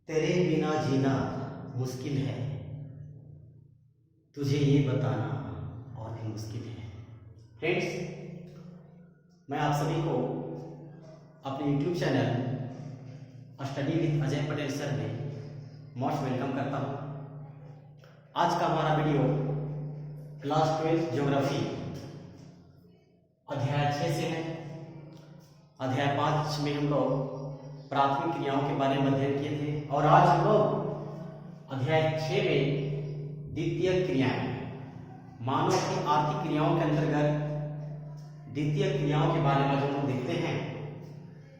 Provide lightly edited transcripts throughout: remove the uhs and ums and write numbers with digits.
तेरे बिना जीना मुश्किल है, तुझे ये बताना और भी मुश्किल है। फ्रेंड्स, मैं आप सभी को अपने YouTube channel study with Ajay Patel sir में मोस्ट वेलकम करता हूँ। आज का हमारा वीडियो क्लास 12 ज्योग्राफी अध्याय 6 से है। अध्याय 5 में हम लोग प्राथमिक क्रियाओं के बारे में अध्ययन किए थे और आज हम लोग अध्याय 6 में द्वितीय क्रियाएं, मानव की आर्थिक क्रियाओं के अंतर्गत द्वितीय क्रियाओं के बारे में जो हम देखते हैं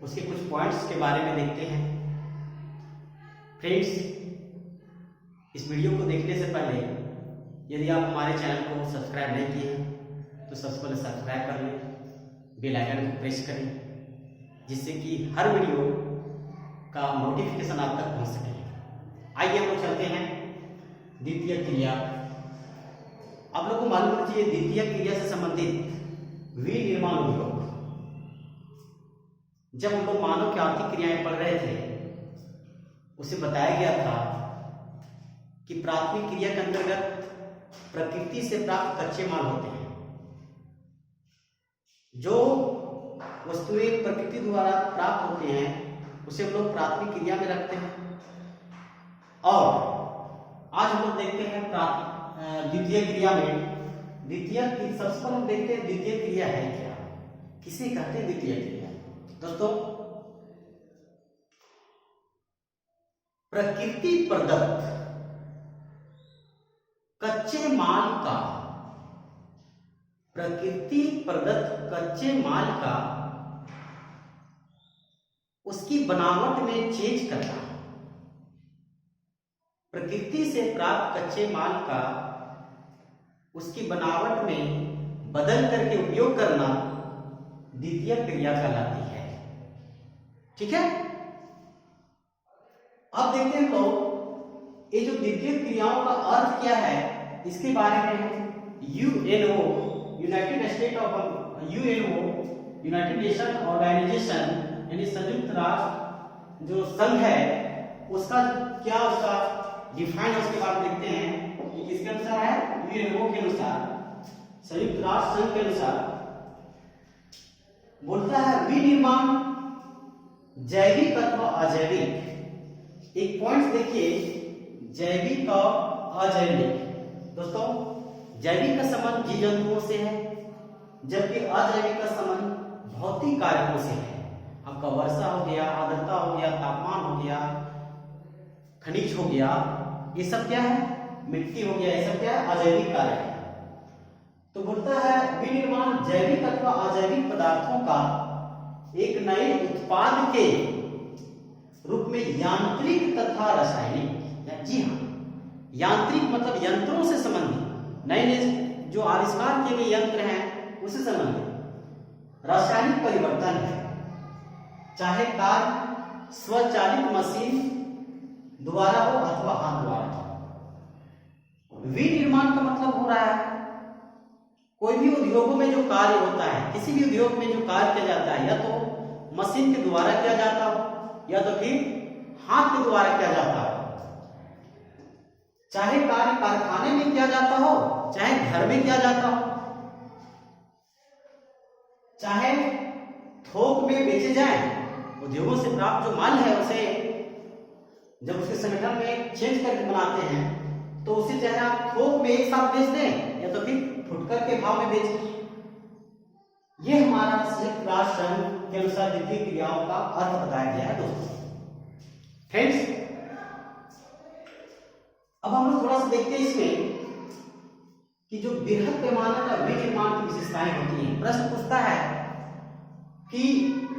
उसके कुछ पॉइंट्स के बारे में देखते हैं। फ्रेंड्स, इस वीडियो को देखने से पहले यदि आप हमारे चैनल को सब्सक्राइब नहीं किए हैं तो सबसे पहले सब्सक्राइब कर लें, बेल आइकन को प्रेस करें, जिससे कि हर वीडियो का नोटिफिकेशन आप तक पहुंच सके। आइए हम लोग चलते हैं द्वितीय क्रिया। आप लोगों को मालूम होना चाहिए द्वितीय क्रिया से संबंधित विनिर्माण उद्योग। जब हम लोग मानव की आर्थिक क्रियाएं पढ़ रहे थे उसे बताया गया था कि प्राथमिक क्रिया के अंतर्गत प्रकृति से प्राप्त कच्चे माल होते हैं। जो वस्तुएं प्रकृति द्वारा प्राप्त होते हैं उसे हम लोग प्राथमिक क्रिया में रखते हैं। और आज हम लोग देखते हैं द्वितीय क्रिया में सबसे पहले हम देखते हैं द्वितीय क्रिया है क्या, किसे कहते हैं द्वितीय क्रिया। दोस्तों, प्रकृति प्रदत्त कच्चे माल का उसकी बनावट में चेंज करना, प्रकृति से प्राप्त कच्चे माल का उसकी बनावट में बदल करके उपयोग करना द्वितीय क्रिया कहलाती है। ठीक है, अब देखते हैं तो ये जो द्वितीय क्रियाओं का अर्थ क्या है इसके बारे में यूएनओ यूनाइटेड नेशन ऑर्गेनाइजेशन यानी संयुक्त राष्ट्र जो संघ है उसका डिफाइन उसके बाद देखते हैं कि किसके अनुसार है, यूएनओ के अनुसार, संयुक्त राष्ट्र संघ के अनुसार बोलता है विनिर्माण जैविक अथवा अजैविक। एक पॉइंट देखिए, जैविक और अजैविक। दोस्तों, जैविक का संबंध जीव जंतुओं से है जबकि अजैविक का संबंध भौतिक कारकों से है। आपका वर्षा हो गया, आर्द्रता हो गया, तापमान हो गया, खनिज हो गया, ये सब क्या है, मिट्टी हो गया, ये सब क्या है, अजैविक कारक है। तो बोलता है विनिर्माण जैविक अथवा अजैविक पदार्थों का एक नए उत्पाद के रूप में यांत्रिक तथा रासायनिक, जी हाँ, यांत्रिक मतलब यंत्रों से संबंधित, नए जो आविष्कार किए गए यंत्र हैं उससे संबंधित रासायनिक परिवर्तन है, चाहे कार स्वचालित मशीन द्वारा हो अथवा हाथ द्वारा हो। विनिर्माण का मतलब हो रहा है कोई भी उद्योगों में जो कार्य होता है, किसी भी उद्योग में जो कार्य किया जाता है या तो मशीन के द्वारा किया जाता हो या तो फिर हाथ के द्वारा किया जाता हो। चाहे कार्य कारखाने में किया जाता हो, चाहे घर में किया जाता हो, चाहे थोक में बेचे जाए, उद्योगों से प्राप्त जो माल है उसे जब उसके संगठन में चेंज करके बनाते हैं तो उसे चाहे आप थोक में एक साथ बेच दें या तो फिर फुटकर के भाव में बेचें। यह हमारा संयुक्त राष्ट्र संघ के अनुसार द्वितीय क्रियाओं का अर्थ बताया गया है। दोस्तों, फ्रेंड्स, अब हम लोग थोड़ा सा देखते हैं इसमें कि जो बृहद पैमाने का विनिर्माण की विशेषताएं होती हैं। प्रश्न पूछता है कि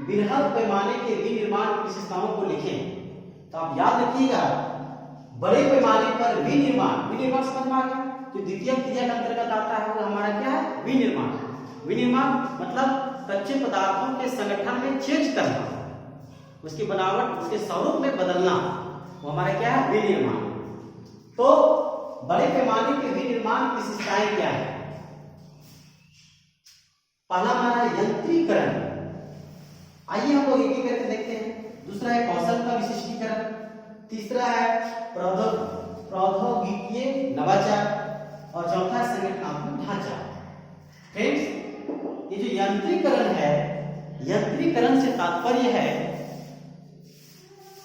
बृहद पैमाने के विनिर्माण की विशेषताओं को लिखें। तो आप याद रखिएगा, बड़े पैमाने पर विनिर्माण समझ में आ गया, जो द्वितीय क्रिया के अंतर्गत आता है वो हमारा क्या है, विनिर्माण मतलब कच्चे पदार्थों के संगठन में चेंज करना, उसकी बनावट उसके स्वरूप में बदलना, वो हमारा क्या है, विनिर्माण। तो बड़े पैमाने के विनिर्माण की विशेषताएं क्या है? पहला हमारा यंत्रीकरण। आइए हम लोग एक एक करके देखते हैं। दूसरा है कौशल का विशिष्टीकरण, तीसरा जो यंत्रीकरण है, यंत्रीकरण से तात्पर्य है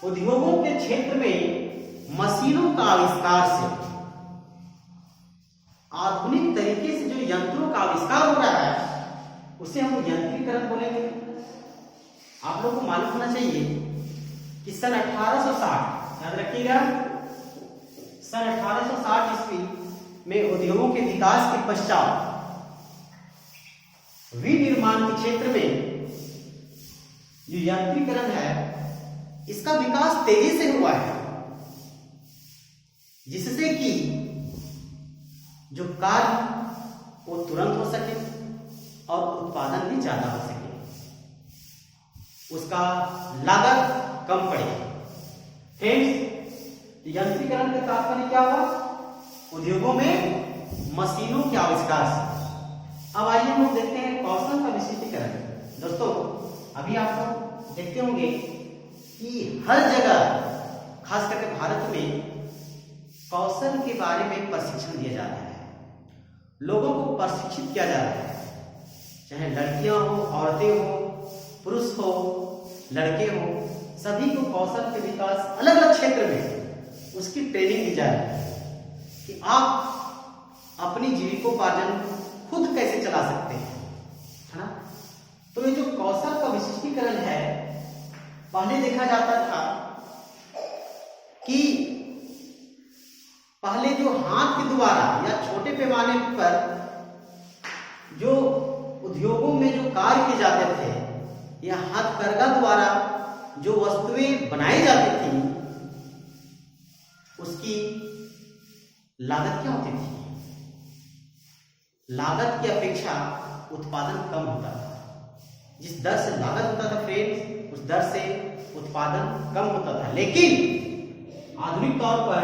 उद्योगों के क्षेत्र में मशीनों का आविष्कार से, आधुनिक तरीके से जो यंत्रों का आविष्कार हो रहा है उसे हम यंत्रीकरण बोलेंगे। आप लोगों को मालूम होना चाहिए कि सन 1860, याद रखिएगा, सन 1860 ईस्वी में उद्योगों के विकास के पश्चात विनिर्माण के क्षेत्र में जो यंत्रीकरण है इसका विकास तेजी से हुआ है, जिससे कि जो कार्य वो तुरंत हो सके और उत्पादन भी ज्यादा हो सके, उसका लागत कम पड़े। फ्रेंड्स, यंत्रीकरण का तात्पर्य क्या हुआ? उद्योगों में मशीनों के आविष्कार से। अब आइए हम लोग देखते हैं कौशल का विशिष्टीकरण। दोस्तों, अभी आप लोग देखते होंगे कि हर जगह, खास करके भारत में, कौशल के बारे में प्रशिक्षण दिया जा रहा है, लोगों को प्रशिक्षित किया जा रहा है, चाहे लड़कियां हो, औरतें हो, पुरुष हो, लड़के हो, सभी को कौशल के विकास अलग अलग क्षेत्र में उसकी ट्रेनिंग दी जा रही है कि आप अपनी जीविकोपार्जन खुद कैसे चला सकते हैं, है ना। तो ये जो कौशल का विशिष्टीकरण है, पहले देखा जाता था कि पहले जो हाथ के द्वारा या छोटे पैमाने पर जो उद्योगों में जो कार्य किए जाते थे या हथकरघा द्वारा जो वस्तुएं बनाई जाती थी, उसकी लागत क्या होती थी? लागत की अपेक्षा उत्पादन कम होता था। जिस दर से लागत होता था फ्रेंड्स, उस दर से उत्पादन कम होता था। लेकिन आधुनिक तौर पर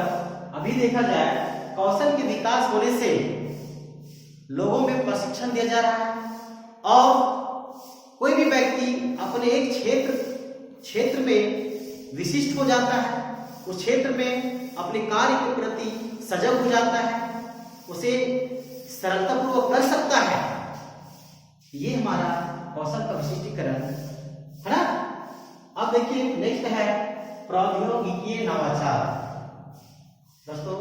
अभी देखा जाए, कौशल के विकास होने से लोगों में प्रशिक्षण दिया जा रहा है और कोई भी व्यक्ति अपने एक क्षेत्र में विशिष्ट हो जाता है, उस क्षेत्र में अपने कार्य के प्रति सजग हो जाता है, उसे सरलतापूर्वक कर सकता है। ये हमारा कौशल का विशिष्टीकरण है ना। अब देखिए नेक्स्ट है प्रौद्योगिकीय नवाचार। दोस्तों,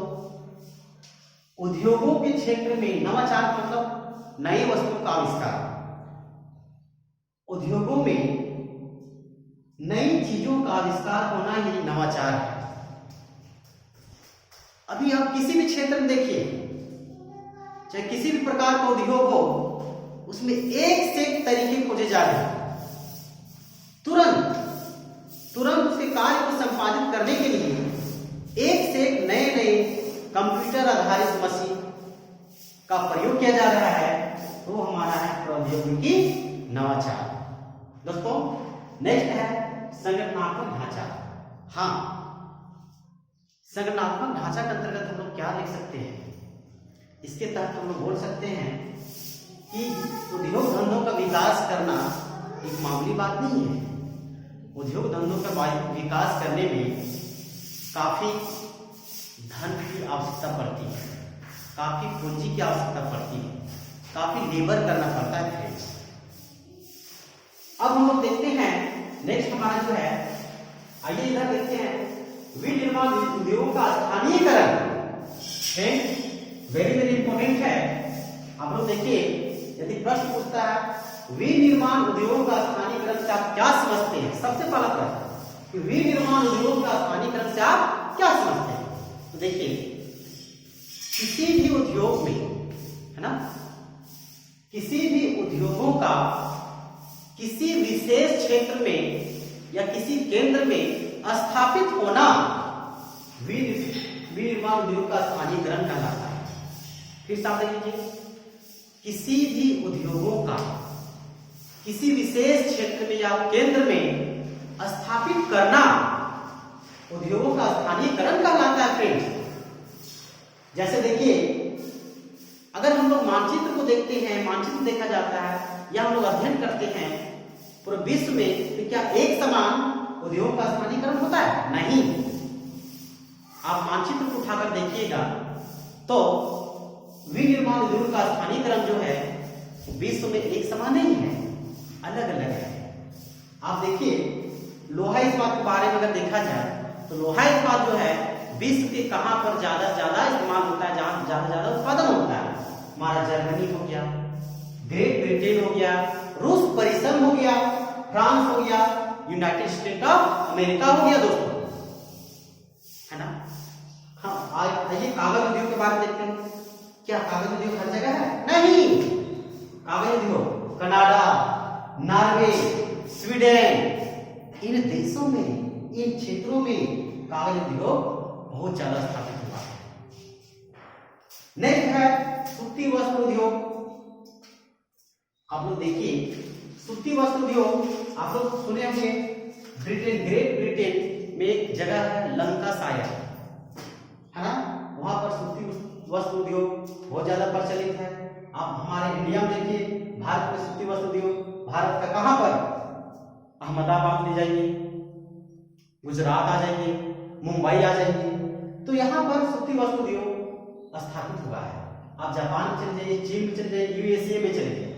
उद्योगों के क्षेत्र में नवाचार मतलब नई वस्तुओं का आविष्कार। उद्योगों में नई चीजों का आविष्कार होना ही नवाचार है। अभी आप किसी भी क्षेत्र में देखिए, चाहे किसी भी प्रकार का उद्योग हो, उसमें एक से एक तरीके खोजे जा रहे हैं। तुरंत उसके कार्य को संपादित करने के लिए एक से एक नए नए कंप्यूटर आधारित मशीन का प्रयोग किया जा रहा है। तो हमारा है प्रौद्योगिकी नवाचार। दोस्तों, नेक्स्ट है संगठनात्मक ढांचा। हाँ, संगठनात्मक ढांचा के अंतर्गत हम लोग क्या लिख सकते हैं? इसके तहत हम लोग बोल सकते हैं कि उद्योग धंधों का विकास करना एक मामूली बात नहीं है। उद्योग धंधों का विकास करने में काफी धन की आवश्यकता पड़ती है, काफी पूंजी की आवश्यकता पड़ती है, काफी लेबर करना पड़ता है फ्रेंड्स। अब हम लोग देखते हैं नेक्स्ट हमारा जो है, आइए इधर देखते हैं विनिर्माण उद्योगों का स्थानीयकरण। फ्रेंड्स, वेरी वेरी इंपॉर्टेंट है। आप लोग देखिए, यदि प्रश्न पूछता है विनिर्माण उद्योगों का स्थानीयकरण से आप क्या समझते हैं, सबसे पहला प्रश्न कि विनिर्माण उद्योगों का स्थानीयकरण से आप क्या समझते हैं? तो देखिए, किसी भी उद्योग में, है ना, किसी भी उद्योगों का किसी विशेष क्षेत्र में या किसी केंद्र में स्थापित होना विनिर्माण उद्योग का स्थानीयकरण कहलाता है। फिर साथ लीजिए, किसी भी उद्योगों का किसी विशेष क्षेत्र में या केंद्र में स्थापित करना उद्योगों का स्थानीयकरण कहलाता है फ्रेंड्स। जैसे देखिए, अगर हम लोग मानचित्र को देखते हैं, मानचित्र देखा जाता है या हम लोग अध्ययन करते हैं पूरे विश्व में, तो क्या एक समान उद्योग का स्थानीयकरण होता है? नहीं। आप मानचित्र को उठाकर देखिएगा तो विनिर्माण उद्योग का स्थानीयकरण जो है विश्व में एक समान नहीं है, अलग अलग है। आप देखिए लोहा इस्पात के बारे में अगर देखा जाए तो लोहा इस्पात जो है विश्व के कहां पर ज्यादा से ज्यादा इस्तेमाल होता है, जहां ज्यादा से ज्यादा उत्पादन होता है। हमारा जर्मनी हो गया, ग्रेट ब्रिटेन हो गया, रूस परिसर हो गया, फ्रांस हो गया, यूनाइटेड स्टेट ऑफ अमेरिका हो गया दोस्तों, है ना। हाँ, आइए कागज उद्योग के बारे में देखते हैं। क्या कागज उद्योग हर जगह है? नहीं। कागज उद्योग कनाडा, नॉर्वे, स्वीडन, इन देशों में, इन क्षेत्रों में कागज उद्योग बहुत ज्यादा स्थापित हुआ है। नेक्स्ट है सूती वस्त्र उद्योग। आप लोग देखिए सूती वस्त्र उद्योग आप लोग सुने होंगे, ब्रिटेन, ग्रेट ब्रिटेन में एक जगह है लंकाशायर, है ना, वहां पर सूती वस्त्र उद्योग बहुत ज्यादा प्रचलित है। आप हमारे इंडिया में देखिए भारत में सूती वस्त्र उद्योग, भारत का कहां पर, अहमदाबाद ले जाइए, गुजरात आ जाइए, मुंबई आ जाइए, तो यहाँ पर सूती वस्त्र उद्योग स्थापित हुआ है। आप जापान में चले जाइए, चीन में चले जाइए, यूएसए में चले जाइए।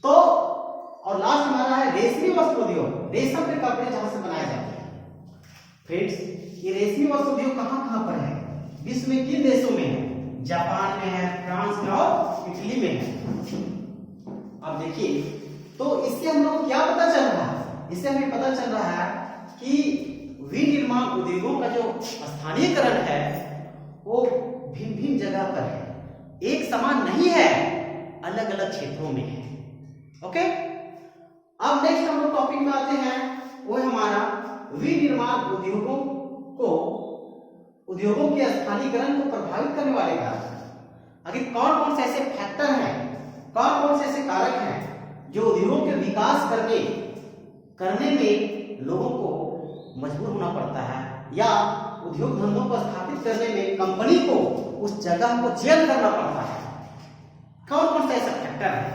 तो और लास्ट हमारा है रेशमी वस्त्र उद्योग, रेशम के कपड़े जहां से बनाए जाते हैं। फ्रेंड्स, ये रेशमी वस्त्र उद्योग कहां कहां पर है, विश्व में किन देशों में है? जापान में है, फ्रांस में और इटली में है। अब देखिए तो इससे हम लोग क्या पता चल रहा है? इससे हमें पता चल रहा है कि विनिर्माण उद्योगों का जो स्थानीयकरण है वो भिन्न भिन्न जगह पर है, एक समान नहीं है, अलग अलग क्षेत्रों में है। ओके, अब नेक्स्ट हम लोग टॉपिक में आते हैं, वो है हमारा विनिर्माण उद्योगों के स्थानीयकरण को प्रभावित करने वाले कारक। आखिर कौन कौन से ऐसे फैक्टर हैं, कौन कौन से ऐसे कारक हैं जो उद्योगों के विकास करने में लोगों को मजबूर होना पड़ता है, या उद्योग धंधों को स्थापित करने में कंपनी को उस जगह को चयन करना पड़ता है? कौन कौन से ऐसा फैक्टर है?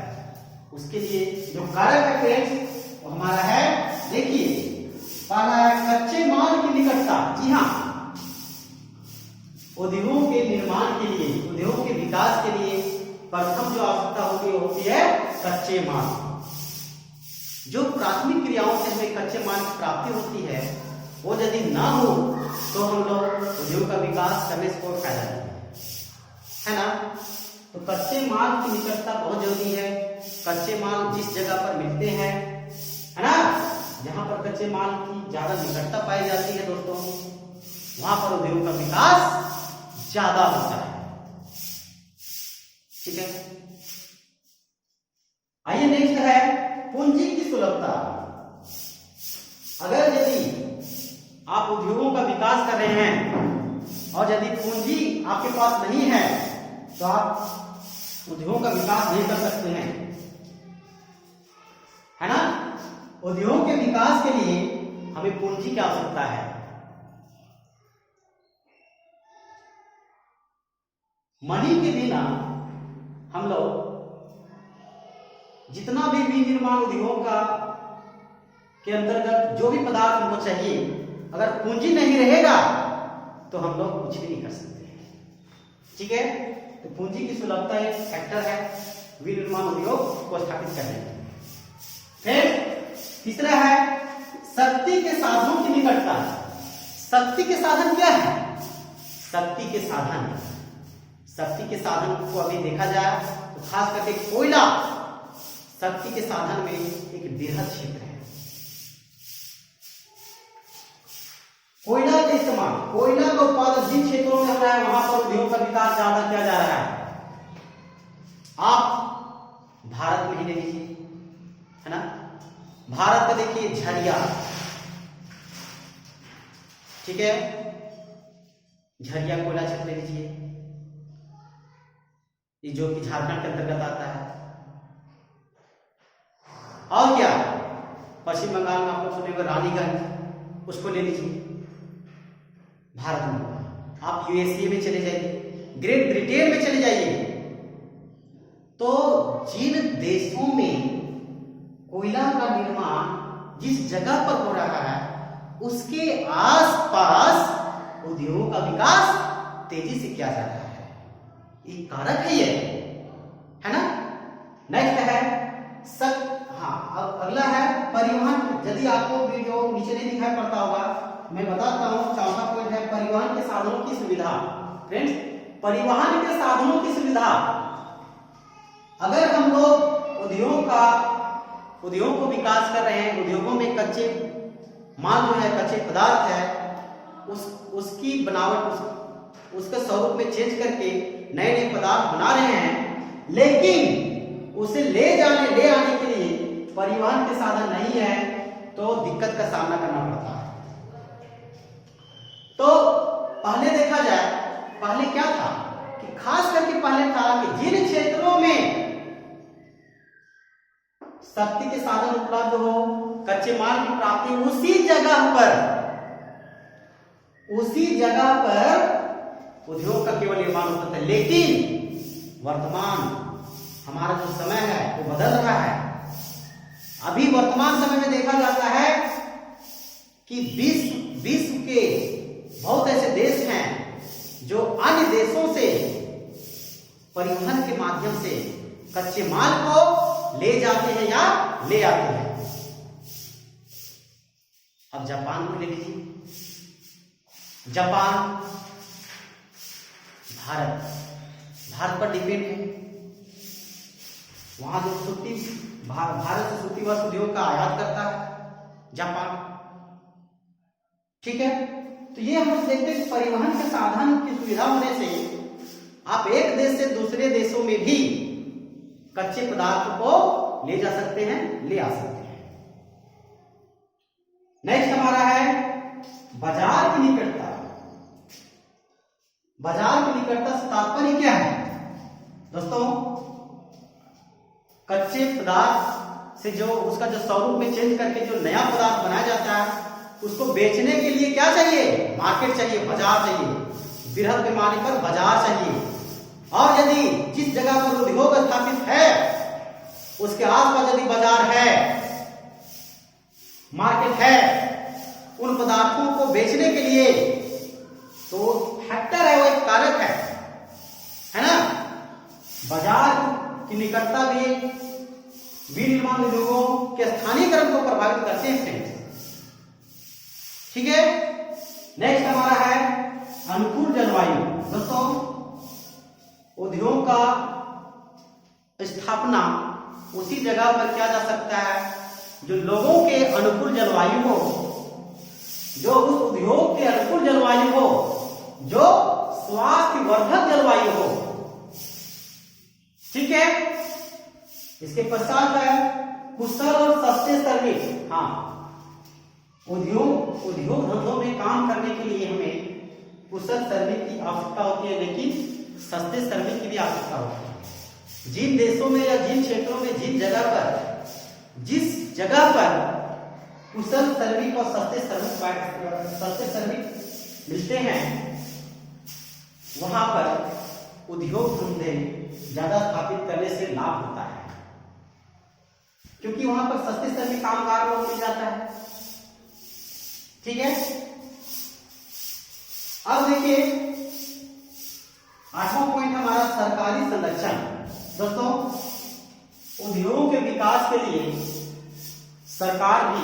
उसके लिए जो कारक है फ्रेंड्स वो हमारा है, देखिए पहला है कच्चे माल की निकटता। जी हाँ, उद्योगों के निर्माण के लिए, उद्योगों के विकास के लिए प्रथम जो आवश्यकता होती है कच्चे माल। जो प्राथमिक क्रियाओं से हमें कच्चे माल की प्राप्ति होती है वो यदि ना हो तो हम लोग उद्योग का विकास करने से कोई फायदा नहीं है ना। तो कच्चे माल की निकटता बहुत जरूरी है। कच्चे माल जिस जगह पर मिलते हैं, है ना, जहां पर कच्चे माल की ज्यादा निकटता पाई जाती है दोस्तों, वहां पर उद्योग का विकास ज्यादा होता है। ठीक है, आइए नेक्स्ट है पूंजी की सुलभता। अगर यदि आप उद्योगों का विकास कर रहे हैं और यदि पूंजी आपके पास नहीं है तो आप उद्योगों का विकास नहीं कर सकते हैं, है ना। उद्योग के विकास के लिए हमें पूंजी की आवश्यकता है। मनी के बिना हम लोग जितना भी विनिर्माण उद्योग का के अंतर्गत जो भी पदार्थ हमको चाहिए, अगर पूंजी नहीं रहेगा तो हम लोग कुछ भी नहीं कर सकते। ठीक है, तो पूंजी की सुलभता एक फैक्टर है विनिर्माण उद्योग को स्थापित करने में। फिर तीसरा है शक्ति के साधनों की निकटता। शक्ति के साधन क्या है? शक्ति के साधन, शक्ति के साधन को अभी देखा जाए तो खास करके कोयला शक्ति के साधन में एक बृहद क्षेत्र है। कोयला का इस्तेमाल, कोयला का उत्पादन जिन क्षेत्रों में हो रहा है वहां पर उद्योग का विकास ज्यादा किया जा रहा है। आप भारत में ही ले लीजिए, है ना, भारत का देखिए झरिया, ठीक है, झरिया कोयला क्षेत्र ले लीजिए, ये जो कि झारखंड के अंतर्गत आता है। और क्या, पश्चिम बंगाल में आप लोग सुनेंगे रानीगंज, उसको ले लीजिए भारत में। आप यूएसए में चले जाइए, ग्रेट ब्रिटेन में चले जाइए, तो जिन देशों में कोयला का निर्माण जिस जगह पर हो रहा है उसके आसपास उद्योगों का विकास तेजी से किया जा रहा है। एक कारक है ये, है ना। नेक्स्ट है अगला है परिवहन। यदि आपको वीडियो नीचे नहीं दिखाई पड़ता होगा, मैं बताता हूँ। चौथा पॉइंट है परिवहन के साधनों की सुविधा। फ्रेंड्स, परिवहन के साधनों की सुविधा, अगर हम लोग उद्योग को विकास कर रहे हैं, उद्योगों में कच्चे माल जो है, कच्चे पदार्थ है, उसकी बनावट उसके स्वरूप में चेंज करके नए नए पदार्थ बना रहे हैं, लेकिन उसे ले आने के लिए परिवहन के साधन नहीं है, तो दिक्कत का सामना करना पड़ता है। तो पहले देखा जाए, पहले क्या था कि खास करके पहले था कि जिन क्षेत्रों में शक्ति के साधन उपलब्ध हो, कच्चे माल की प्राप्ति उसी जगह पर उद्योग का केवल निर्माण होता था। लेकिन वर्तमान हमारा जो समय है वो बदल रहा है। अभी वर्तमान समय में देखा जाता है कि विश्व के बहुत ऐसे देश हैं जो अन्य देशों से परिवहन के माध्यम से कच्चे माल को ले जाते हैं या ले आते हैं। अब जापान को ले लीजिए। जापान भारत पर डिपेंड है। वहां जो भारत से सूती वस्त्र उद्योग का आयात करता है जापान, ठीक है। तो ये हम देखते हैं परिवहन के साधन की सुविधा होने से आप एक देश से दूसरे देशों में भी कच्चे पदार्थ को ले जा सकते हैं, ले आ सकते हैं। नेक्स्ट हमारा है बाजार की निकटता। बाजार की निकटता से तात्पर्य क्या है दोस्तों? कच्चे पदार्थ से जो उसका जो स्वरूप में चेंज करके जो नया पदार्थ बनाया जाता है, उसको बेचने के लिए क्या चाहिए? मार्केट चाहिए, बाजार चाहिए। बृहद पैमाने पर बाजार चाहिए। और यदि जिस जगह पर उद्योग स्थापित है उसके आसपास यदि बाजार है, मार्केट है उन पदार्थों को बेचने के लिए, तो फैक्टर है, वो एक कारक है ना। बाजार की निकटता भी विनिर्माण उद्योगों के स्थानीयकरण को प्रभावित करते हैं। ठीक है। नेक्स्ट हमारा है अनुकूल जलवायु। दोस्तों, उद्योग का स्थापना उसी जगह पर किया जा सकता है जो लोगों के अनुकूल जलवायु हो, जो उस उद्योग के अनुकूल जलवायु हो, जो स्वास्थ्यवर्धक जलवायु हो। ठीक है। इसके पश्चात है कुशल और सस्ते श्रमिक। हाँ, उद्योग धंधों में काम करने के लिए हमें कुशल श्रमिक की आवश्यकता होती है, लेकिन सस्ते श्रमिक की भी आवश्यकता होती है। जिन देशों में या जिन क्षेत्रों में जिस जगह पर कुशल श्रमिक और सस्ते श्रमिक मिलते हैं, वहां पर उद्योग धंधे ज्यादा स्थापित करने से लाभ होता है, क्योंकि वहां पर सस्ते श्रमिक कामगार को मिल जाता है। ठीक है। अब देखिए 8वां पॉइंट हमारा सरकारी संरक्षण। दोस्तों, उद्योगों के विकास के लिए सरकार भी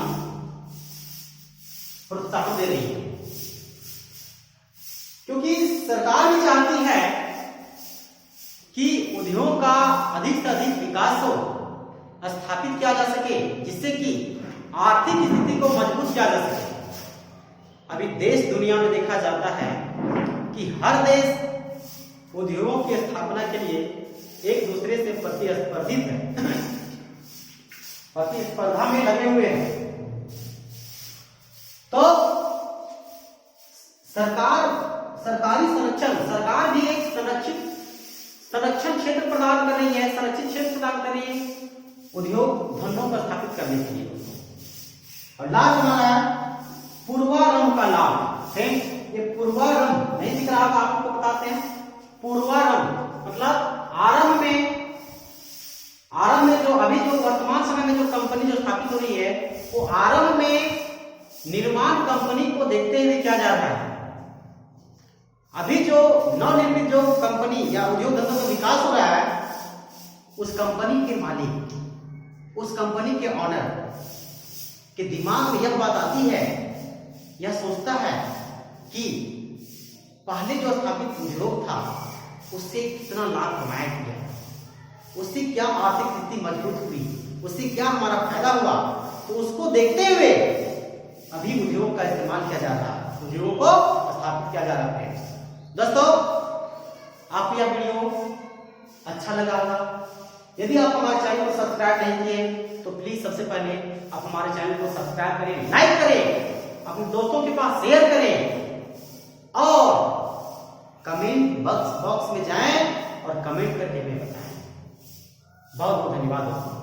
प्रोत्साहन दे रही है, क्योंकि सरकार भी चाहती है कि उद्योग का अधिक से अधिक विकास हो, स्थापित किया जा सके, जिससे कि आर्थिक स्थिति को मजबूत किया जा सके। अभी देश दुनिया में देखा जाता है कि हर देश उद्योगों की स्थापना के लिए एक दूसरे से प्रतिस्पर्धित है, प्रतिस्पर्धा में लगे हुए हैं। तो सरकारी संरक्षण, सरकार भी एक संरक्षण क्षेत्र प्रदान कर रही है, संरक्षित क्षेत्र प्रदान कर रही है उद्योग धंधों को स्थापित करने के लिए। और लास्ट हमारा है पूर्वारंभ का लाभ। ये पूर्वारंभ नहीं दिख रहा, आपको बताते हैं। पूर्वारंभ मतलब आरंभ में जो अभी जो वर्तमान समय में जो कंपनी जो स्थापित हो रही है, वो आरंभ में निर्माण कंपनी को देखते हुए क्या जा रहा है। अभी जो नवनिर्मित जो कंपनी या उद्योग धंधों का विकास हो रहा है, उस कंपनी के मालिक, उस कंपनी के ऑनर के दिमाग में यह बात आती है, यह सोचता है कि पहले जो स्थापित उद्योग था उससे कितना लाभ कमाया गया, उससे क्या आर्थिक स्थिति मजबूत हुई, उससे क्या हमारा फायदा हुआ, तो उसको देखते हुए अभी उद्योग का इस्तेमाल किया जा रहा है, उद्योग को स्थापित किया जा रहा है। दोस्तों, आपको यह वीडियो अच्छा लगा होगा। यदि आप हमारे चैनल को सब्सक्राइब नहीं किए तो प्लीज सबसे पहले आप हमारे चैनल को सब्सक्राइब करें, लाइक करें, अपने दोस्तों के पास शेयर करें और कमेंट बॉक्स में जाएं और कमेंट करके हमें बताएं। बहुत बहुत धन्यवाद दोस्तों।